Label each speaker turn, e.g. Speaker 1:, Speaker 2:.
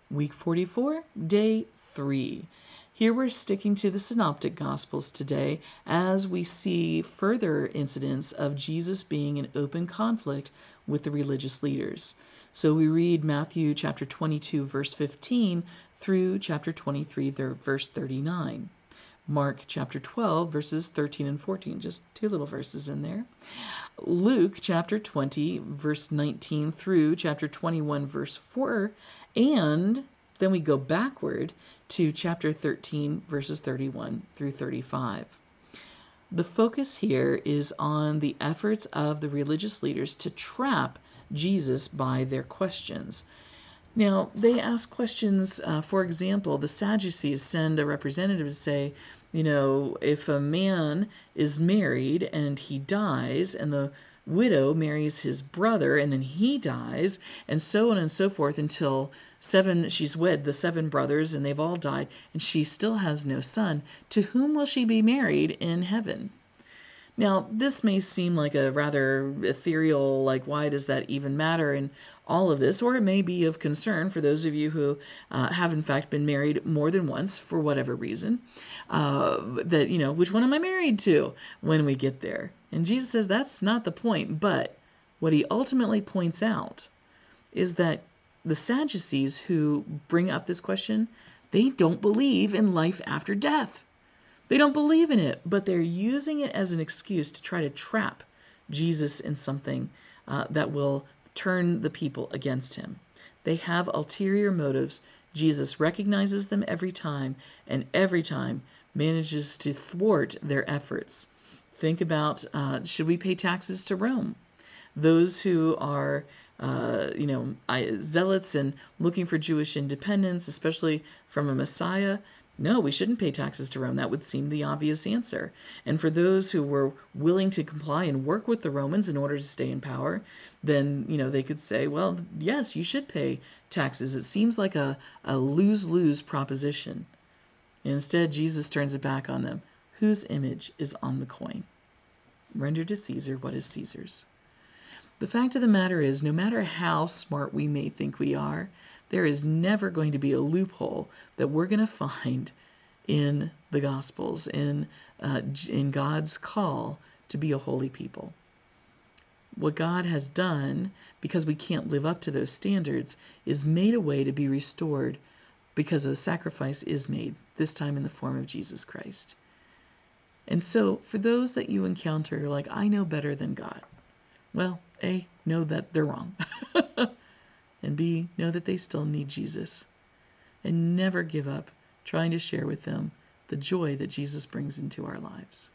Speaker 1: Week 44, day 3. Here we're sticking to the Synoptic Gospels today as we see further incidents of Jesus being in open conflict with the religious leaders. So we read Matthew chapter 22, verse 15 through chapter 23, verse 39. Mark chapter 12, verses 13 and 14, just two little verses in there. Luke chapter 20, verse 19 through chapter 21, verse 4, and then we go backward to chapter 13, verses 31 through 35. The focus here is on the efforts of the religious leaders to trap Jesus by their questions. Now, they ask questions, for example, the Sadducees send a representative to say, if a man is married and he dies, and the widow marries his brother and then he dies, and so on and so forth until she's wed the 7 brothers and they've all died, and she still has no son, to whom will she be married in heaven? Now, this may seem like a rather ethereal, like, why does that even matter in all of this? Or it may be of concern for those of you who have, in fact, been married more than once for whatever reason. Which one am I married to when we get there? And Jesus says that's not the point. But what he ultimately points out is that the Sadducees who bring up this question, they don't believe in life after death. They don't believe in it, but they're using it as an excuse to try to trap Jesus in something that will turn the people against him. They have ulterior motives. Jesus recognizes them every time, and every time manages to thwart their efforts. Think about, should we pay taxes to Rome? Those who are zealots and looking for Jewish independence, especially from a Messiah, no, we shouldn't pay taxes to Rome. That would seem the obvious answer. And for those who were willing to comply and work with the Romans in order to stay in power, then, they could say, well, yes, you should pay taxes. It seems like a lose-lose proposition. Instead, Jesus turns it back on them. Whose image is on the coin? Render to Caesar what is Caesar's. The fact of the matter is, no matter how smart we may think we are, there is never going to be a loophole that we're going to find in the Gospels, in God's call to be a holy people. What God has done, because we can't live up to those standards, is made a way to be restored because a sacrifice is made, this time in the form of Jesus Christ. And so, for those that you encounter, like, I know better than God, well, A, know that they're wrong. And B, know that they still need Jesus. And never give up trying to share with them the joy that Jesus brings into our lives.